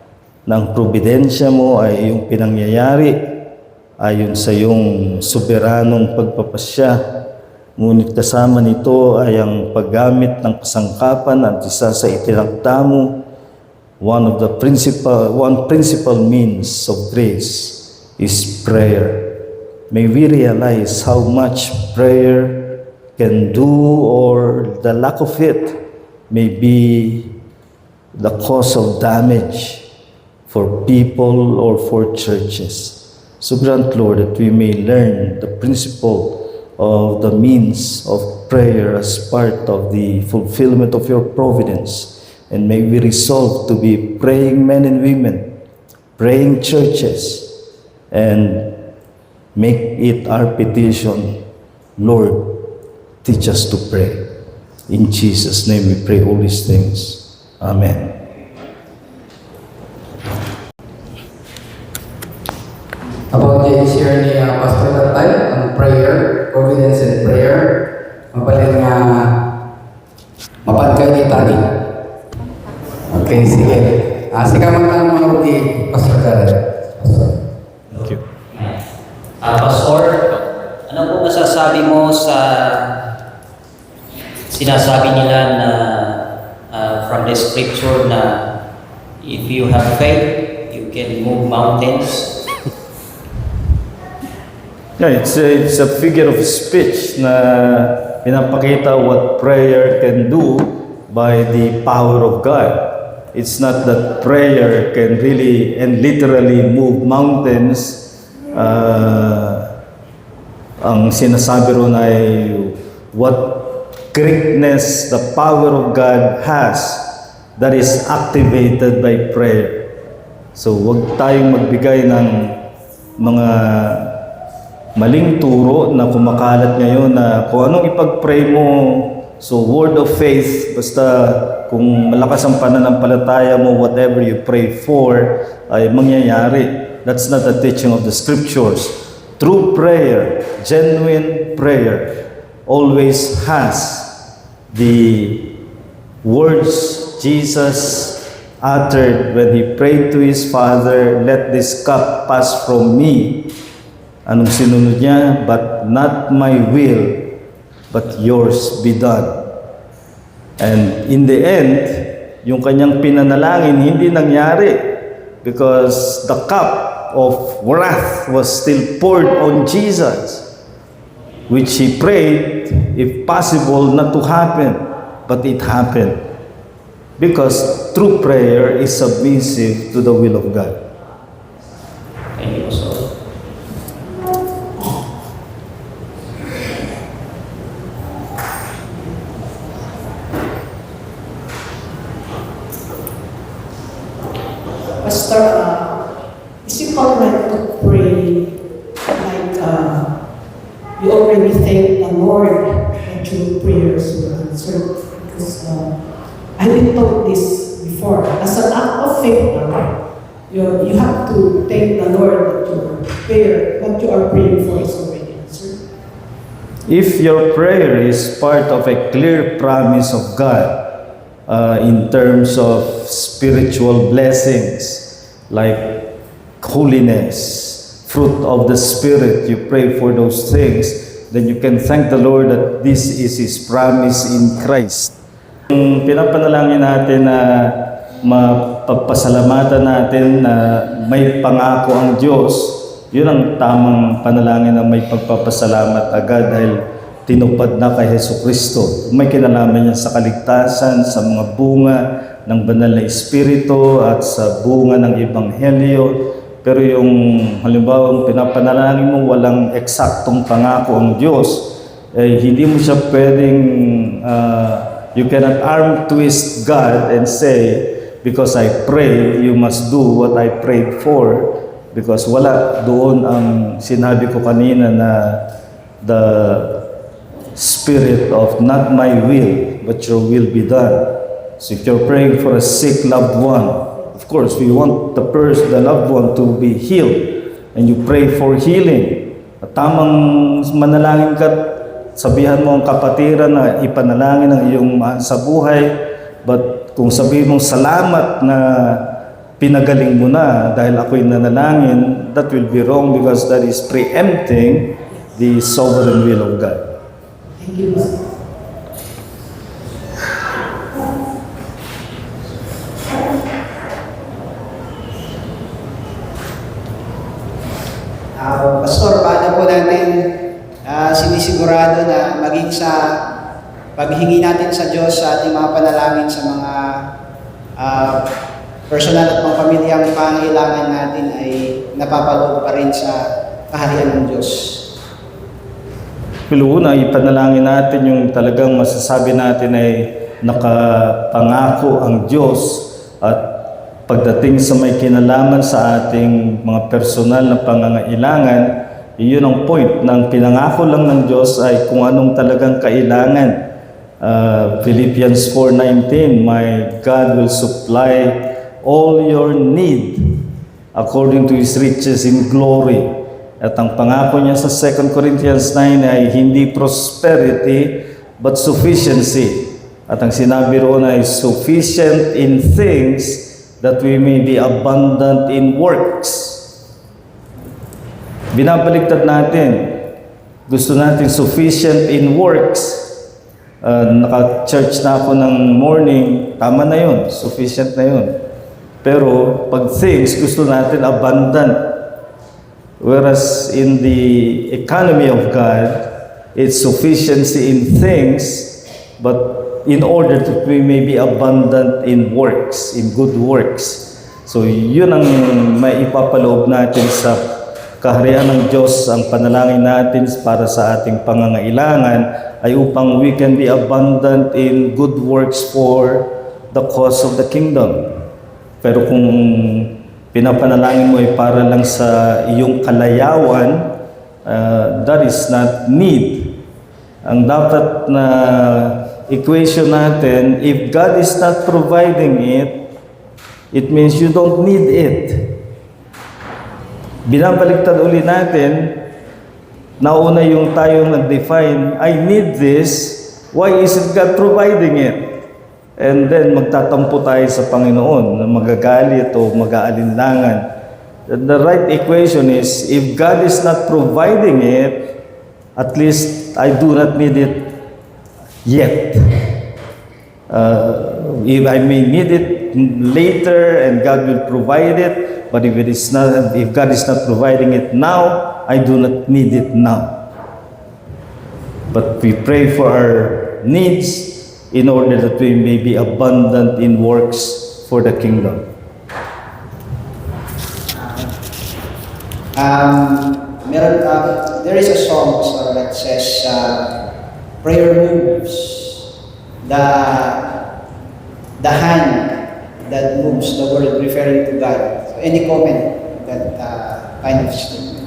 ng providensya mo ay iyong pinangyayari ayon sa iyong soberanong pagpapasya. Ngunit kasama nito ay ang paggamit ng kasangkapan at isa sa itinakda mo, one principal means of grace is prayer. May we realize how much prayer can do, or the lack of it may be the cause of damage for people or for churches. So grant, Lord, that we may learn the principle of the means of prayer as part of the fulfillment of your providence. And may we resolve to be praying men and women, praying churches, and make it our petition, Lord, teach us to pray. In Jesus' name we pray all these things. Amen. About the share ni Pastor Tatay ang prayer, providence and prayer, mabalin nga mapagkay ni Tani. Okay, sige. Sige mga mga di Pastor Tatay. Thank you. Pastor, ano po masasabi mo sa sinasabi nila na from the scripture na if you have faith, you can move mountains? Yeah, it's a figure of speech na pinapakita what prayer can do by the power of God. It's not that prayer can really and literally move mountains. Ang sinasabi ron ay what greatness the power of God has that is activated by prayer. So wag tayong magbigay ng mga maling turo na kumakalat ngayon na kung anong ipag-pray mo, so word of faith, basta kung malakas ang pananampalataya mo, whatever you pray for, ay mangyayari. That's not the teaching of the scriptures. True prayer, genuine prayer, always has the words Jesus uttered when He prayed to His Father, "Let this cup pass from me." Anong sinunod niya? "But not my will, but yours be done." And in the end, yung kanyang pinanalangin hindi nangyari because the cup of wrath was still poured on Jesus, which He prayed, if possible, not to happen, but it happened. Because true prayer is submissive to the will of God. Thank you, Pastor. Pastor, is it alright to pray like you already thank the Lord that your prayers were answered? Because I've been told this before. As an act of faith, you have to thank the Lord that your prayer, what you are praying for is already answered. If your prayer is part of a clear promise of God, in terms of spiritual blessings like holiness, fruit of the Spirit, you pray for those things, then you can thank the Lord that this is His promise in Christ. Yung pinapanalangin natin na mapagpasalamatan natin na may pangako ang Diyos, yun ang tamang panalangin na may pagpapasalamat agad dahil tinupad na kay Jesucristo. May kinalaman niya sa kaligtasan, sa mga bunga ng banal na Espiritu at sa bunga ng Ebanghelyo. Pero yung halimbawa pinapanalangin mo walang eksaktong pangako ang Diyos, hindi mo siya pwedeng, you cannot arm twist God and say, because I pray, you must do what I prayed for. Because wala doon ang sinabi ko kanina na the spirit of not my will, but your will be done. So if you're praying for a sick loved one, of course, we want the loved one to be healed. And you pray for healing. At tamang manalangin ka, sabihan mo ang kapatiran na ipanalangin ang iyong mahal sa buhay. But kung sabihin mong salamat na pinagaling mo na dahil ako'y nanalangin, that will be wrong because that is preempting the sovereign will of God. Thank you, Lord. Pastor, paano po natin sinisigurado na maging sa paghingi natin sa Diyos sa ating mga panalangin sa mga personal at pangpamilyang pangailangan natin ay napapaloob pa rin sa kaharian ng Diyos. Una, ipanalangin natin yung talagang masasabi natin ay nakapangako ang Diyos at pagdating sa may kinalaman sa ating mga personal na pangangailangan, yun ang point ng pinangako lang ng Diyos ay kung anong talagang kailangan. Philippians 4:19, my God will supply all your need according to His riches in glory. At ang pangako niya sa 2 Corinthians 9 ay hindi prosperity but sufficiency. At ang sinabi roon ay sufficient in things that we may be abundant in works. Binabaliktad natin. Gusto natin sufficient in works. Naka-church na ako ng morning, tama na yun, sufficient na yun. Pero pag things, gusto natin abundant. Whereas in the economy of God, it's sufficiency in things, but in order that we may be abundant in works, in good works. So yun ang may ipapaloob natin sa kaharian ng Diyos. Ang panalangin natin para sa ating pangangailangan ay upang we can be abundant in good works for the cause of the kingdom. Pero kung pinapanalangin mo ay para lang sa iyong kalayawan, that is not need. Ang dapat na equation natin, if God is not providing it, it means you don't need it. Binabaliktad uli natin, nauna yung tayong nag-define, I need this, why isn't God providing it? And then magtatampo tayo sa Panginoon na magagalit o mag-aalinlangan. The right equation is, if God is not providing it, at least I do not need it yet. If I may need it later and God will provide it, but if God is not providing it now, I do not need it now. But we pray for our needs in order that we may be abundant in works for the kingdom. There is a song that says, prayer moves the hand that moves the world, referring to God. So any comment on that kind of statement?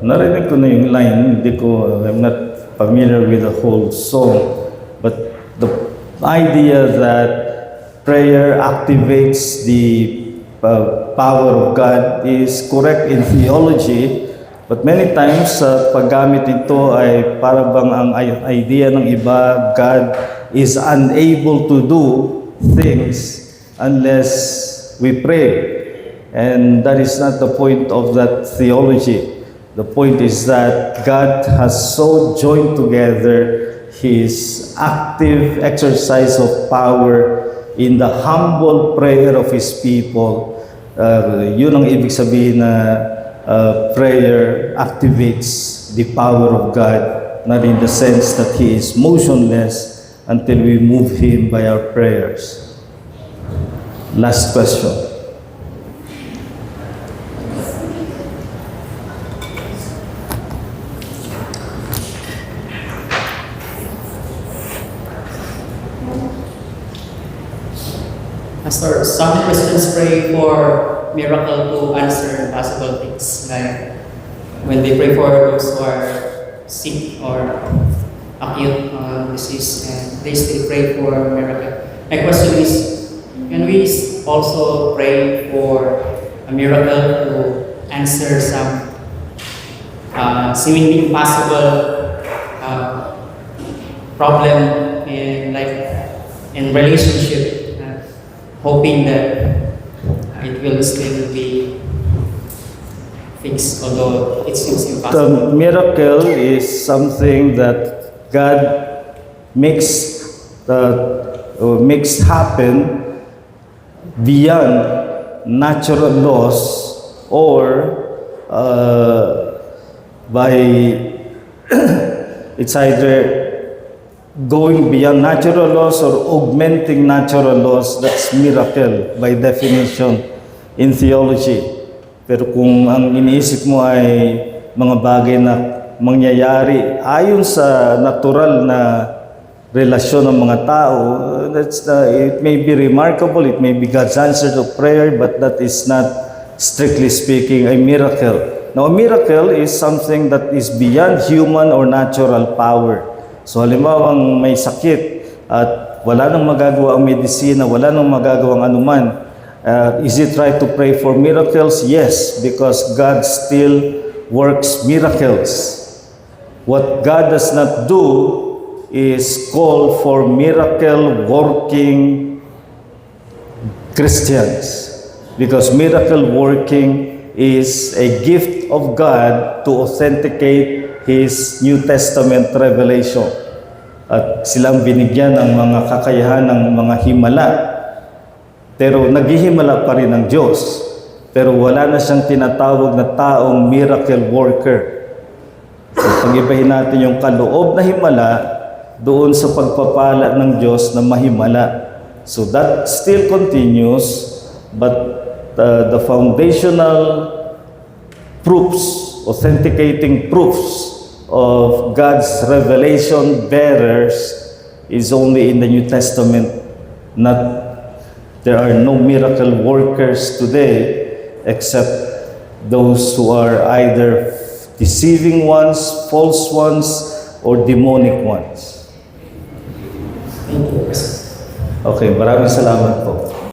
Narinig ko na yung line, I'm not familiar with the whole song, but the idea that prayer activates the power of God is correct in theology, but many times paggamit ito ay para bang ang idea ng iba, God is unable to do things unless we pray. And that is not the point of that theology. The point is that God has so joined together His active exercise of power in the humble prayer of His people. Yun ang ibig sabihin na prayer activates the power of God, not in the sense that He is motionless until we move Him by our prayers. Last question. Pastor, some Christians pray for miracle to answer impossible things. Like when they pray for those who are sick or acute disease, and they still pray for miracle. My question is, can we also pray for a miracle to answer some seemingly impossible problem in relationship? Hoping that it will still be fixed, although it seems impossible. The miracle is something that God makes happen beyond natural laws, or by it's either going beyond natural laws or augmenting natural laws, that's miracle by definition in theology. Pero kung ang iniisip mo ay mga bagay na mangyayari ayon sa natural na relasyon ng mga tao, it may be remarkable, it may be God's answer to prayer, but that is not, strictly speaking, a miracle. Now, a miracle is something that is beyond human or natural power. So halimbawa may sakit at wala nang magagawa ang medisina, wala nang magagawa ang anuman. Is it right to pray for miracles? Yes, because God still works miracles. What God does not do is call for miracle working Christians. Because miracle working is a gift of God to authenticate His New Testament revelation. At silang binigyan ng mga kakayahan ng mga himala. Pero naghihimala pa rin ang Diyos. Pero wala na siyang tinatawag na taong miracle worker. So pag-ibahin natin yung kaloob na himala doon sa pagpapala ng Diyos na mahimala. So that still continues, but the foundational proofs, authenticating proofs of God's revelation bearers is only in the New Testament. There are no miracle workers today except those who are either deceiving ones, false ones, or demonic ones. Thank you. Okay, maraming salamat po.